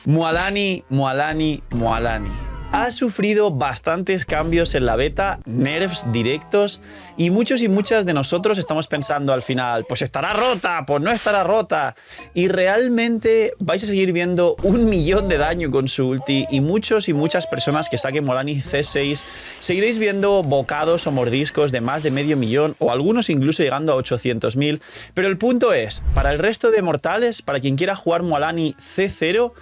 Mualani, Mualani, Mualani. Ha sufrido bastantes cambios en la beta, nerfs directos, y muchos y muchas de nosotros estamos pensando al final, pues estará rota, pues no estará rota, y realmente vais a seguir viendo 1.000.000 de daño con su ulti, y muchos y muchas personas que saquen Mualani C6 seguiréis viendo bocados o mordiscos de más de 500.000 o algunos incluso llegando a 800.000, pero el punto es, para el resto de mortales, para quien quiera jugar Mualani C0,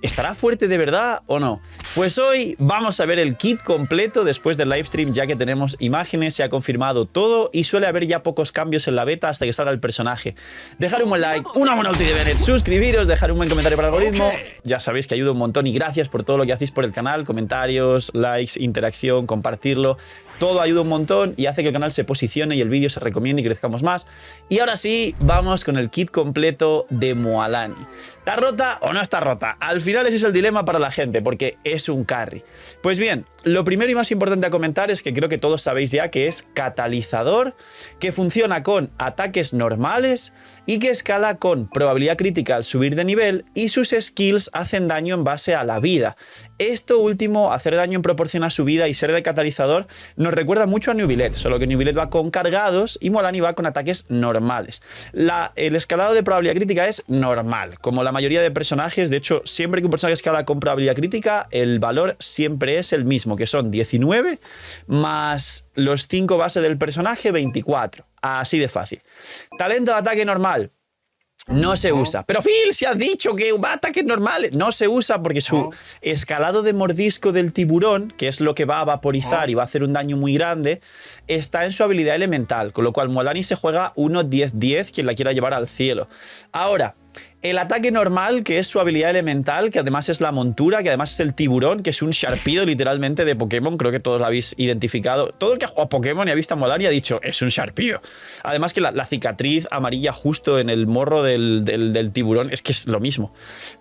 ¿estará fuerte de verdad o no? Pues hoy vamos a ver el kit completo después del livestream, ya que tenemos imágenes, se ha confirmado todo y suele haber ya pocos cambios en la beta hasta que salga el personaje. Dejar un buen like, una buena ulti de Bennett, suscribiros, dejar un buen comentario para el algoritmo. Ya sabéis que ayuda un montón y gracias por todo lo que hacéis por el canal, comentarios, likes, interacción, compartirlo. Todo ayuda un montón y hace que el canal se posicione y el vídeo se recomiende y crezcamos más. Y ahora sí, vamos con el kit completo de Mualani. ¿Está rota o no está rota? Al final ese es el dilema para la gente, porque es un carry. Pues bien, lo primero y más importante a comentar es que creo que todos sabéis ya que es catalizador, que funciona con ataques normales y que escala con probabilidad crítica al subir de nivel y sus skills hacen daño en base a la vida. Esto último, hacer daño en proporción a su vida y ser de catalizador, nos recuerda mucho a Neuvillette, solo que Neuvillette va con cargados y Mualani va con ataques normales. El escalado de probabilidad crítica es normal, como la mayoría de personajes. De hecho, siempre que un personaje escala con probabilidad crítica, el valor siempre es el mismo, que son 19 más los 5 base del personaje, 24. Así de fácil. Talento de ataque normal. No se usa. Pero Phil, se ha dicho que va a ataques normales. No se usa porque su escalado de mordisco del tiburón, que es lo que va a vaporizar y va a hacer un daño muy grande, está en su habilidad elemental. Con lo cual Mualani se juega 1-10-10, quien la quiera llevar al cielo. Ahora, el ataque normal, que es su habilidad elemental, que además es la montura, que además es el tiburón, que es un Sharpedo literalmente de Pokémon, creo que todos lo habéis identificado. Todo el que ha jugado a Pokémon y ha visto a Mualani ha dicho, es un Sharpedo. Además que la cicatriz amarilla justo en el morro del tiburón, es que es lo mismo.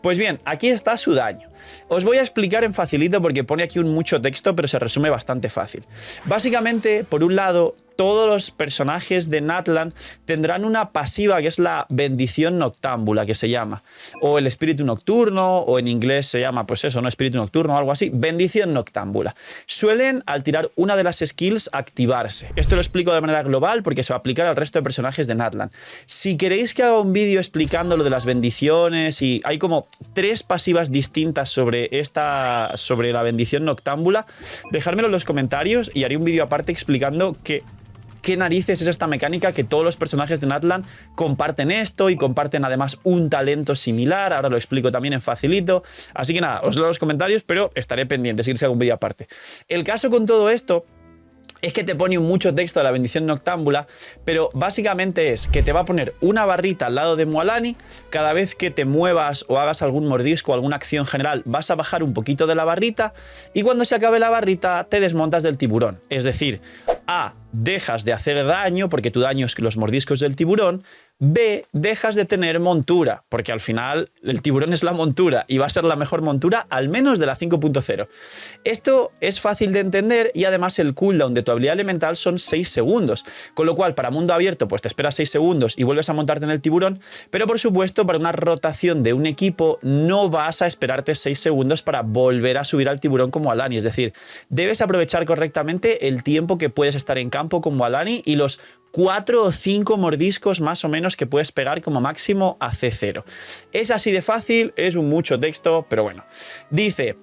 Pues bien, aquí está su daño. Os voy a explicar en facilito porque pone aquí mucho texto, pero se resume bastante fácil. Básicamente, por un lado, todos los personajes de Natlan tendrán una pasiva que es la bendición noctámbula, que se llama, o el espíritu nocturno, o en inglés se llama, pues eso, no espíritu nocturno o algo así, bendición noctámbula. Suelen, al tirar una de las skills, activarse. Esto lo explico de manera global porque se va a aplicar al resto de personajes de Natlan. Si queréis que haga un vídeo explicando lo de las bendiciones, y hay como 3 pasivas distintas sobre la bendición noctámbula, dejármelo en los comentarios y haré un vídeo aparte explicando qué narices es esta mecánica, que todos los personajes de Natlan comparten esto y comparten además un talento similar. Ahora lo explico también en facilito. Así que nada, os leo los comentarios, pero estaré pendiente si queréis hago un vídeo aparte. El caso con todo esto es que te pone mucho texto de la bendición noctámbula, pero básicamente es que te va a poner una barrita al lado de Mualani. Cada vez que te muevas o hagas algún mordisco o alguna acción general, vas a bajar un poquito de la barrita, y cuando se acabe la barrita te desmontas del tiburón. Es decir, A, dejas de hacer daño porque tu daño es los mordiscos del tiburón. B, dejas de tener montura, porque al final el tiburón es la montura y va a ser la mejor montura, al menos de la 5.0. Esto es fácil de entender y además el cooldown de tu habilidad elemental son 6 segundos, con lo cual para mundo abierto pues te esperas 6 segundos y vuelves a montarte en el tiburón, pero por supuesto para una rotación de un equipo no vas a esperarte 6 segundos para volver a subir al tiburón como Mualani. Es decir, debes aprovechar correctamente el tiempo que puedes estar en campo con Mualani y los 4 o 5 mordiscos más o menos que puedes pegar como máximo a C0. Es así de fácil, es mucho texto, pero bueno. Dice: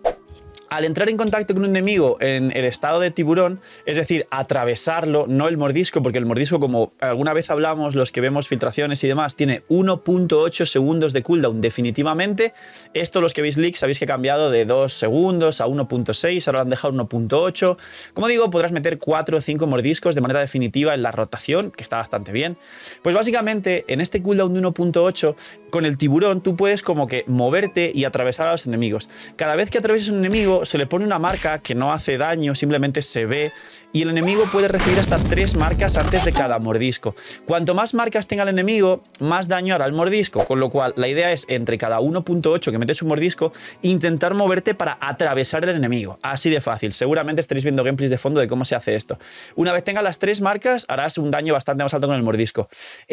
al entrar en contacto con un enemigo en el estado de tiburón, es decir, atravesarlo, no el mordisco, porque el mordisco, como alguna vez hablamos, los que vemos filtraciones y demás, tiene 1.8 segundos de cooldown definitivamente. Esto, los que veis leaks, sabéis que ha cambiado de 2 segundos a 1.6, ahora lo han dejado 1.8. Como digo, podrás meter 4 o 5 mordiscos de manera definitiva en la rotación, que está bastante bien. Pues básicamente, en este cooldown de 1.8, con el tiburón tú puedes como que moverte y atravesar a los enemigos. Cada vez que atravieses un enemigo, enemigo se le pone una marca que no hace daño, simplemente se ve, y el enemigo puede recibir hasta 3 marcas antes de cada mordisco. Cuanto más marcas tenga el enemigo, más daño hará el mordisco, con lo cual la idea es entre cada 1.8 que metes un mordisco, intentar moverte para atravesar el enemigo. Así de fácil. Seguramente estaréis viendo gameplays de fondo de cómo se hace esto. Una vez tengas las 3 marcas, harás un daño bastante más alto con el mordisco.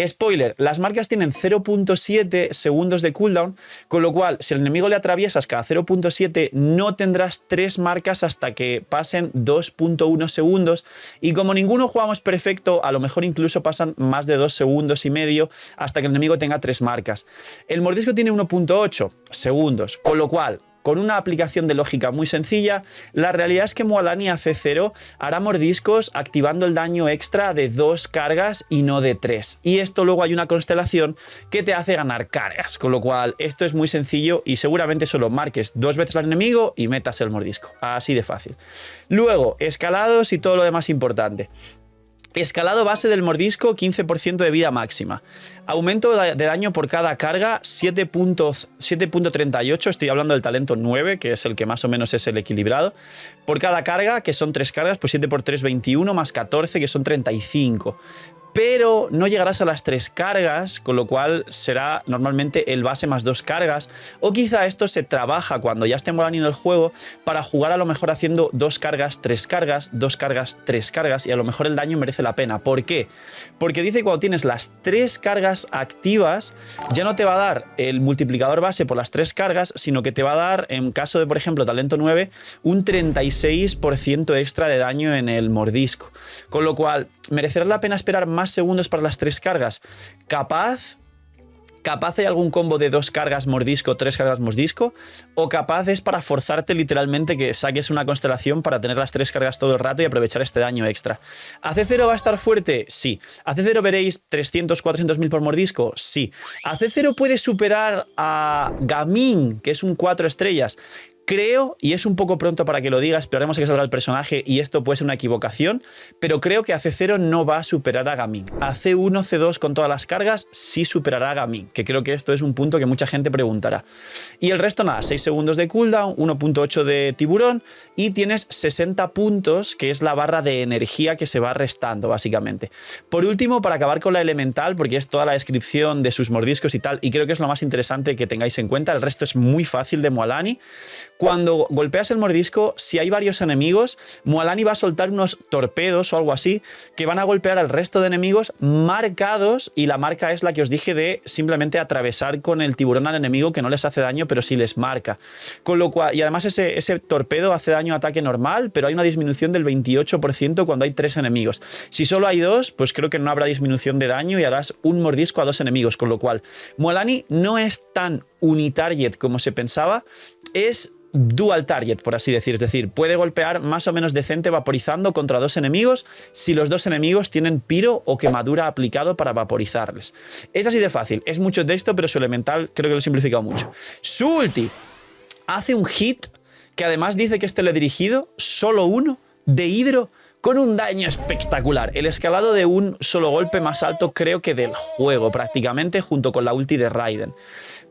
Spoiler, las marcas tienen 0.7 segundos de cooldown, con lo cual si el enemigo le atraviesas cada 0.7 no tendrás 3 marcas hasta que pasen 2.1 segundos, y como ninguno jugamos perfecto, a lo mejor incluso pasan más de 2 segundos y medio hasta que el enemigo tenga 3 marcas. El mordisco tiene 1.8 segundos, con lo cual, con una aplicación de lógica muy sencilla, la realidad es que Mualani a C0 hará mordiscos activando el daño extra de 2 cargas y no de 3. Y esto luego hay una constelación que te hace ganar cargas, con lo cual esto es muy sencillo y seguramente solo marques 2 veces al enemigo y metas el mordisco. Así de fácil. Luego, escalados y todo lo demás importante. Escalado base del mordisco, 15% de vida máxima. Aumento de daño por cada carga, 7.38. Estoy hablando del talento 9, que es el que más o menos es el equilibrado. Por cada carga, que son 3 cargas, pues 7 por 3, 21, más 14, que son 35. Pero no llegarás a las 3 cargas, con lo cual será normalmente el base más 2 cargas, o quizá esto se trabaja cuando ya esté Mualani en el juego para jugar a lo mejor haciendo 2 cargas, 3 cargas, 2 cargas, 3 cargas, y a lo mejor el daño merece la pena. ¿Por qué? Porque dice que cuando tienes las 3 cargas activas ya no te va a dar el multiplicador base por las 3 cargas, sino que te va a dar, en caso de por ejemplo talento 9, un 36% extra de daño en el mordisco, con lo cual ¿merecerá la pena esperar más segundos para las 3 cargas? Capaz hay algún combo de 2 cargas mordisco, 3 cargas mordisco, o capaz es para forzarte literalmente que saques una constelación para tener las 3 cargas todo el rato y aprovechar este daño extra. ¿A C0 va a estar fuerte? Sí. ¿A C0 veréis 300, 400 mil por mordisco? Sí. ¿A C0 puede superar a Gaming, que es un 4 estrellas? Creo, y es un poco pronto para que lo diga, esperaremos a que salga el personaje y esto puede ser una equivocación, pero creo que a C0 no va a superar a Gaming. A C1, C2 con todas las cargas sí superará a Gaming, que creo que esto es un punto que mucha gente preguntará. Y el resto nada, 6 segundos de cooldown, 1.8 de tiburón y tienes 60 puntos, que es la barra de energía que se va restando básicamente. Por último, para acabar con la elemental, porque es toda la descripción de sus mordiscos y tal, y creo que es lo más interesante que tengáis en cuenta, el resto es muy fácil de Mualani. Cuando golpeas el mordisco, si hay varios enemigos, Mualani va a soltar unos torpedos o algo así que van a golpear al resto de enemigos marcados, y la marca es la que os dije de simplemente atravesar con el tiburón al enemigo, que no les hace daño pero sí les marca. Con lo cual, y además ese torpedo hace daño a ataque normal, pero hay una disminución del 28% cuando hay 3 enemigos. Si solo hay 2, pues creo que no habrá disminución de daño y harás un mordisco a 2 enemigos, con lo cual Mualani no es tan unitarget como se pensaba, es dual target, por así decir, es decir, puede golpear más o menos decente vaporizando contra 2 enemigos si los 2 enemigos tienen piro o quemadura aplicado para vaporizarles. Es así de fácil, es mucho texto, pero su elemental creo que lo he simplificado mucho. Su ulti hace un hit que además dice que es teledirigido, solo uno, de hidro, con un daño espectacular. El escalado de un solo golpe más alto creo que del juego prácticamente, junto con la ulti de Raiden.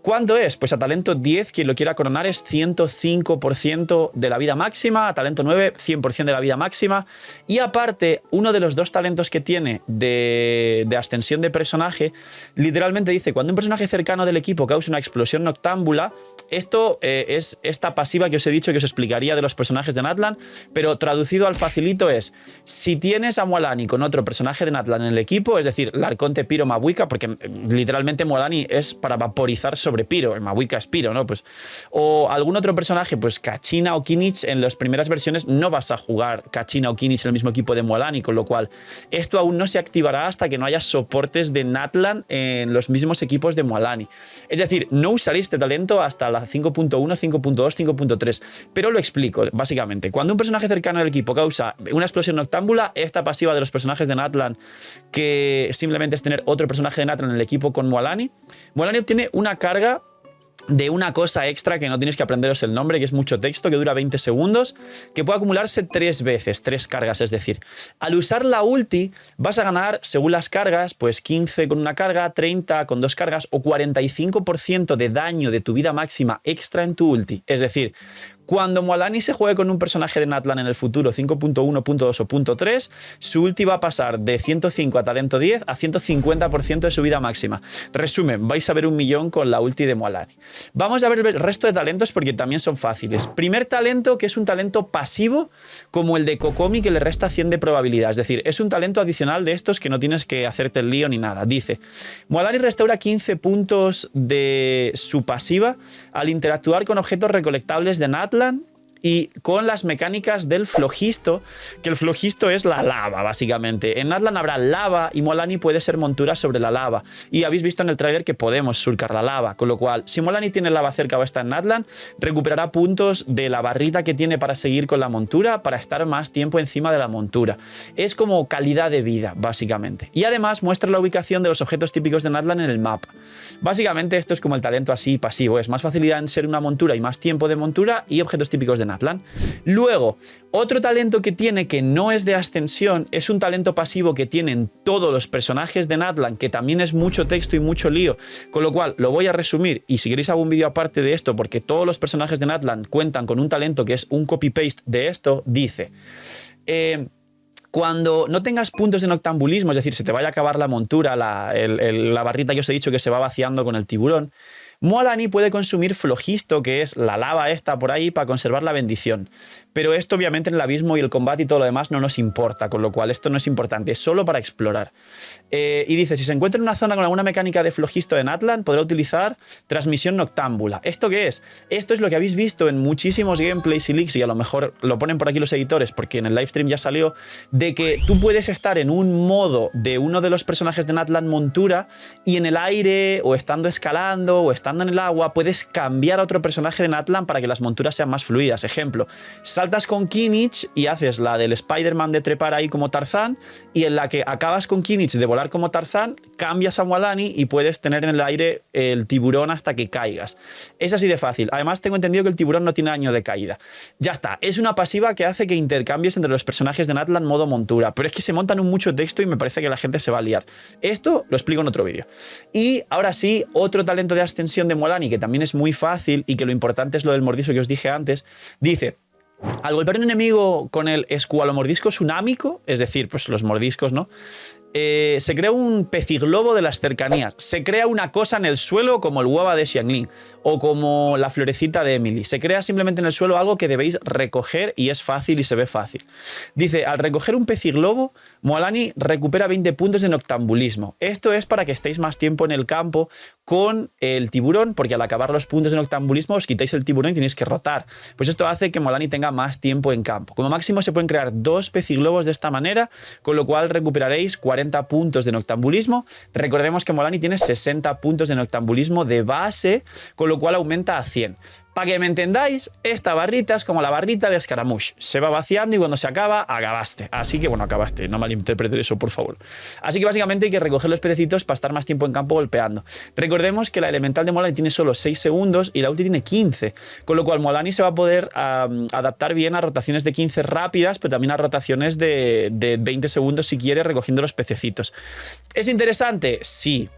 ¿Cuánto es? Pues a talento 10, quien lo quiera coronar, es 105% de la vida máxima, a talento 9, 100% de la vida máxima, y aparte, uno de los 2 talentos que tiene de ascensión de personaje, literalmente dice, cuando un personaje cercano del equipo causa una explosión noctámbula, esto es esta pasiva que os he dicho que os explicaría de los personajes de Natlan, pero traducido al facilito es, si tienes a Mualani con otro personaje de Natlan en el equipo, es decir, Larconte, Piro, Mavuika, porque literalmente Mualani es para vaporizar sobre Piro, el Mavuika es Piro, ¿no? Pues, o algún otro personaje, pues Kachina o Kinich, en las primeras versiones no vas a jugar Kachina o Kinich en el mismo equipo de Mualani, con lo cual esto aún no se activará hasta que no haya soportes de Natlan en los mismos equipos de Mualani. Es decir, no usaréis este talento hasta la 5.1, 5.2, 5.3, pero lo explico básicamente. Cuando un personaje cercano del equipo causa una explosión noctámbula, esta pasiva de los personajes de Natlan, que simplemente es tener otro personaje de Natlan en el equipo con Mualani, Mualani obtiene una carga de una cosa extra que no tienes que aprenderos el nombre, que es mucho texto, que dura 20 segundos, que puede acumularse 3 veces, 3 cargas, es decir, al usar la ulti vas a ganar, según las cargas, pues 15 con una carga, 30 con 2 cargas o 45% de daño de tu vida máxima extra en tu ulti. Es decir, Cuando Mualani se juegue con un personaje de Natlan en el futuro, 5.1, .2 o .3, su ulti va a pasar de 105 a talento 10 a 150% de su vida máxima. Resumen, vais a ver 1 millón con la ulti de Mualani. Vamos a ver el resto de talentos porque también son fáciles. Primer talento, que es un talento pasivo, como el de Kokomi, que le resta 100 de probabilidad. Es decir, es un talento adicional de estos que no tienes que hacerte el lío ni nada. Dice, Mualani restaura 15 puntos de su pasiva al interactuar con objetos recolectables de Natlan y con las mecánicas del flojisto, que el flojisto es la lava, básicamente. En Natlan habrá lava y Mualani puede ser montura sobre la lava. Y habéis visto en el tráiler que podemos surcar la lava, con lo cual, si Mualani tiene lava cerca o está en Natlan, recuperará puntos de la barrita que tiene para seguir con la montura, para estar más tiempo encima de la montura. Es como calidad de vida, básicamente. Y además muestra la ubicación de los objetos típicos de Natlan en el mapa. Básicamente esto es como el talento así pasivo, es más facilidad en ser una montura y más tiempo de montura y objetos típicos de Natlan. Luego, otro talento que tiene que no es de ascensión, es un talento pasivo que tienen todos los personajes de Natlan, que también es mucho texto y mucho lío, con lo cual lo voy a resumir y si queréis hago un vídeo aparte de esto porque todos los personajes de Natlan cuentan con un talento que es un copy-paste de esto, dice... Cuando no tengas puntos de noctambulismo, es decir, se te vaya a acabar la montura, la barrita que os he dicho que se va vaciando con el tiburón, Mualani puede consumir flojisto, que es la lava esta por ahí, para conservar la bendición. Pero esto obviamente en el abismo y el combate y todo lo demás no nos importa, con lo cual esto no es importante, es solo para explorar. Y dice, si se encuentra en una zona con alguna mecánica de flojisto de Natlan, podrá utilizar transmisión noctámbula. ¿Esto qué es? Esto es lo que habéis visto en muchísimos gameplays y leaks, y a lo mejor lo ponen por aquí los editores, porque en el livestream ya salió, de que tú puedes estar en un modo de uno de los personajes de Natlan montura, y en el aire, o estando escalando, o estando en el agua, puedes cambiar a otro personaje de Natlan para que las monturas sean más fluidas. Ejemplo, saltas con Kinich y haces la del Spider-Man de trepar ahí como Tarzán, y en la que acabas con Kinich de volar como Tarzán, cambias a Mualani y puedes tener en el aire el tiburón hasta que caigas. Es así de fácil. Además, tengo entendido que el tiburón no tiene daño de caída. Ya está. Es una pasiva que hace que intercambies entre los personajes de Natlan modo montura, pero es que se montan un mucho texto y me parece que la gente se va a liar. Esto lo explico en otro vídeo. Y ahora sí, otro talento de ascensión de Mualani, que también es muy fácil y que lo importante es lo del mordisco que os dije antes, dice... Al golpear un enemigo con el escualomordisco tsunámico, es decir, pues los mordiscos, ¿no? Se crea un peciglobo de las cercanías. Se crea una cosa en el suelo como el guava de Xiangling o como la florecita de Emily. Se crea simplemente en el suelo algo que debéis recoger y es fácil y se ve fácil. Dice, al recoger un peciglobo, Mualani recupera 20 puntos de noctambulismo. Esto es para que estéis más tiempo en el campo con el tiburón, porque al acabar los puntos de noctambulismo os quitáis el tiburón y tenéis que rotar. Pues esto hace que Mualani tenga más tiempo en campo. Como máximo se pueden crear 2 peciglobos de esta manera, con lo cual recuperaréis 40 puntos de noctambulismo. Recordemos que Mualani tiene 60 puntos de noctambulismo de base, con lo cual aumenta a 100. Para que me entendáis, esta barrita es como la barrita de Scaramouche. Se va vaciando y cuando se acaba, acabaste. Así que, bueno, acabaste. No malinterpretes eso, por favor. Así que básicamente hay que recoger los pececitos para estar más tiempo en campo golpeando. Recordemos que la elemental de Mualani tiene solo 6 segundos y la ulti tiene 15. Con lo cual Mualani se va a poder adaptar bien a rotaciones de 15 rápidas, pero también a rotaciones de 20 segundos si quiere, recogiendo los pececitos. ¿Es interesante? Sí.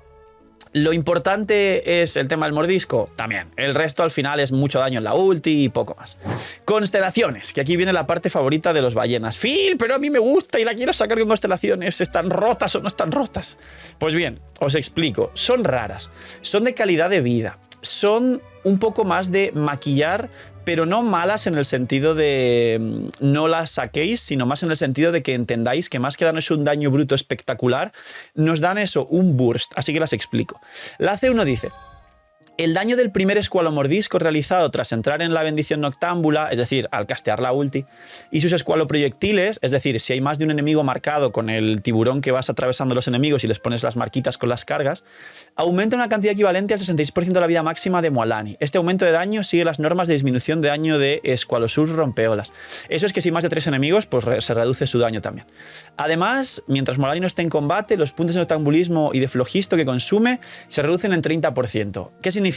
Lo importante es el tema del mordisco, también. El resto al final es mucho daño en la ulti y poco más. Constelaciones, que aquí viene la parte favorita de los ballenas. Phil, pero a mí me gusta y la quiero sacar con constelaciones. ¿Están rotas o no están rotas? Pues bien, os explico. Son raras, son de calidad de vida, son un poco más de maquillar, pero no malas en el sentido de no las saquéis, sino más en el sentido de que entendáis que más que darnos un daño bruto espectacular, nos dan eso, un burst. Así que las explico. La C1 dice... El daño del primer escualomordisco realizado tras entrar en la bendición noctámbula, es decir, al castear la ulti, y sus escualoproyectiles, es decir, si hay más de un enemigo marcado con el tiburón que vas atravesando los enemigos y les pones las marquitas con las cargas, aumenta una cantidad equivalente al 66% de la vida máxima de Mualani. Este aumento de daño sigue las normas de disminución de daño de Escualosur rompeolas. Eso es que si hay más de 3 enemigos, pues se reduce su daño también. Además, mientras Mualani no esté en combate, los puntos de noctambulismo y de flojisto que consume se reducen en 30%. ¿Qué significa?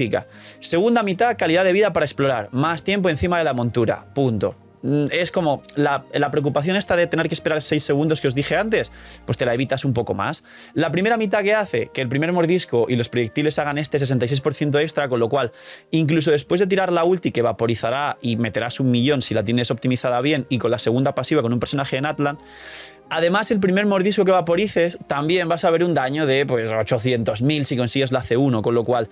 Segunda mitad, calidad de vida para explorar, más tiempo encima de la montura, punto. es como la preocupación esta de tener que esperar 6 segundos que os dije antes, pues te la evitas un poco más. La primera mitad que hace que el primer mordisco y los proyectiles hagan este 66% extra, con lo cual incluso después de tirar la ulti que vaporizará y meterás 1.000.000 si la tienes optimizada bien, y con la segunda pasiva con un personaje en Atlan, además el primer mordisco que vaporices también vas a ver un daño de pues 800.000 si consigues la C1, con lo cual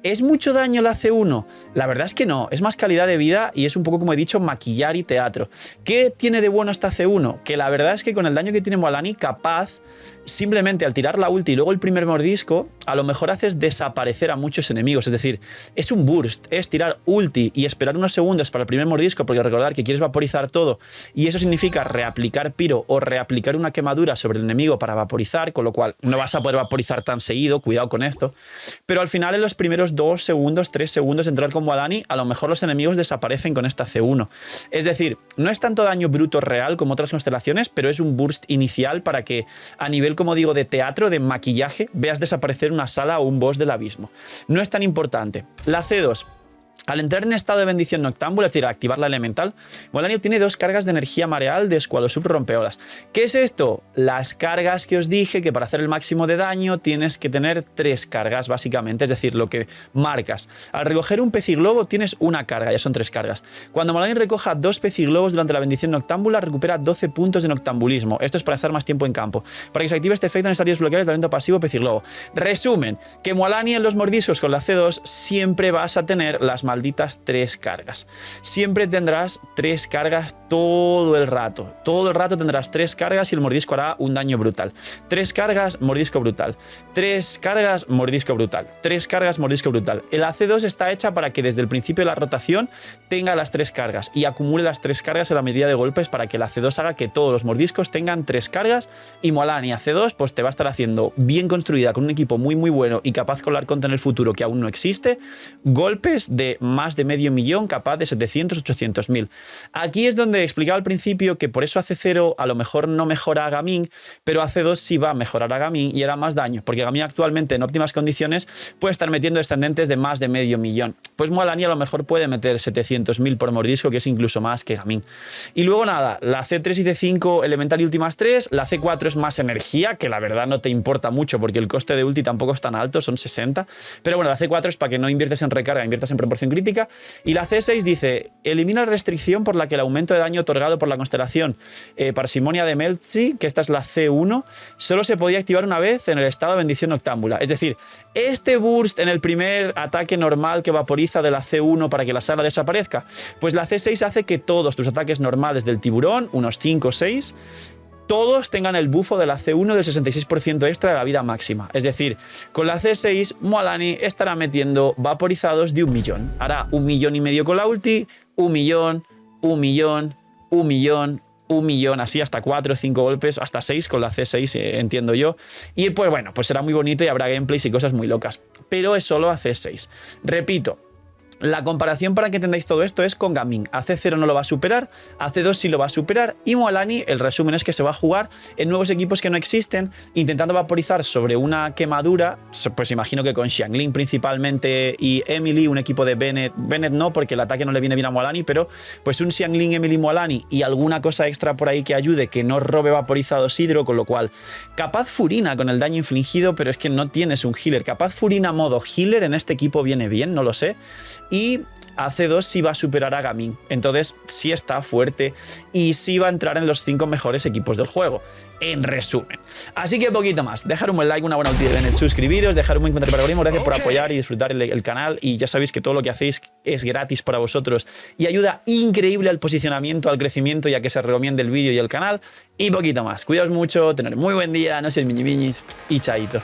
¿es mucho daño la C1? La verdad es que no, es más calidad de vida y es un poco, como he dicho, maquillar y teatro. ¿Qué tiene de bueno esta C1? Que la verdad es que con el daño que tiene Mualani, capaz, simplemente al tirar la ulti y luego el primer mordisco, a lo mejor haces desaparecer a muchos enemigos. Es decir, es un burst, es tirar ulti y esperar unos segundos para el primer mordisco, porque recordar que quieres vaporizar todo, y eso significa reaplicar piro o reaplicar una quemadura sobre el enemigo para vaporizar, con lo cual no vas a poder vaporizar tan seguido, cuidado con esto. Pero al final, en los primeros 2 segundos, 3 segundos de entrar con Mualani, a lo mejor los enemigos desaparecen con esta C1. Es decir, no es tanto daño bruto real como otras constelaciones, pero es un burst inicial para que a nivel, como digo, de teatro, de maquillaje, veas desaparecer una sala o un boss del abismo. No es tan importante. La C2. Al entrar en estado de bendición noctámbula, es decir, activar la elemental, Mualani obtiene 2 cargas de energía mareal de Squalosub rompeolas. ¿Qué es esto? Las cargas que os dije que para hacer el máximo de daño tienes que tener 3 cargas, básicamente, es decir, lo que marcas. Al recoger un peciglobo tienes una carga, ya son 3 cargas. Cuando Mualani recoja 2 peciglobos durante la bendición noctámbula, recupera 12 puntos de noctambulismo. Esto es para estar más tiempo en campo. Para que se active este efecto necesario desbloquear el talento pasivo peciglobo. Resumen, que Mualani en los mordiscos con la C2 siempre vas a tener las malditas 3 cargas. Siempre tendrás 3 cargas todo el rato. Todo el rato tendrás 3 cargas y el mordisco hará un daño brutal. 3 cargas, mordisco brutal. 3 cargas, mordisco brutal. 3 cargas, mordisco brutal. El AC2 está hecha para que desde el principio de la rotación tenga las 3 cargas y acumule las 3 cargas en la medida de golpes, para que el AC2 haga que todos los mordiscos tengan 3 cargas, y Mualani AC2 pues te va a estar haciendo, bien construida, con un equipo muy bueno y capaz con el contra en el futuro que aún no existe, golpes de más de 500.000, capaz de 700-800.000. Aquí es donde explicaba al principio que por eso AC0 a lo mejor no mejora a Gaming, pero AC2 sí va a mejorar a Gaming y hará más daño, porque Gaming actualmente en óptimas condiciones puede estar metiendo descendentes de más de 500.000. Pues Mualani a lo mejor puede meter 700.000 por mordisco, que es incluso más que Gaming. Y luego nada, la C3 y C5 elemental y últimas 3, la C4 es más energía, que la verdad no te importa mucho porque el coste de ulti tampoco es tan alto, son 60, pero bueno, la C4 es para que no inviertes en recarga, inviertas en proporción crítica. Y la C6 dice, elimina la restricción por la que el aumento de daño otorgado por la constelación Parsimonia de Melzi, que esta es la C1, solo se podía activar una vez en el estado de bendición noctámbula. Es decir, este burst en el primer ataque normal que vaporiza de la C1 para que la sala desaparezca, pues la C6 hace que todos tus ataques normales del tiburón, unos 5 o 6, todos tengan el bufo de la C1 del 66% extra de la vida máxima. Es decir, con la C6, Mualani estará metiendo vaporizados de 1.000.000. Hará 1.5 millones con la ulti, 1.000.000, 1.000.000, 1.000.000, 1.000.000, así hasta 4 o 5 golpes, hasta 6 con la C6, entiendo yo. Y pues bueno, pues será muy bonito y habrá gameplays y cosas muy locas. Pero es solo a C6. Repito, la comparación para que entendáis todo esto es con Gaming. AC0 no lo va a superar, AC2 sí lo va a superar, y Mualani, el resumen es que se va a jugar en nuevos equipos que no existen, intentando vaporizar sobre una quemadura, pues imagino que con Xiangling principalmente y Emily, un equipo de Bennett no, porque el ataque no le viene bien a Mualani, pero pues un Xiangling, Emily, Mualani y alguna cosa extra por ahí que ayude, que no robe vaporizados hidro, con lo cual capaz Furina con el daño infligido, pero es que no tienes un healer. Capaz Furina modo healer en este equipo viene bien, no lo sé. Y AC2 sí va a superar a Gaming, entonces sí está fuerte y sí va a entrar en los 5 mejores equipos del juego, en resumen. Así que poquito más, dejar un buen like, una buena ulti en el suscribiros, dejar un buen comentario para algoritmo, gracias por apoyar y disfrutar el canal, y ya sabéis que todo lo que hacéis es gratis para vosotros y ayuda increíble al posicionamiento, al crecimiento y a que se recomiende el vídeo y el canal, y poquito más. Cuidaos mucho, tener muy buen día, no seáis miñimiñis y chaito.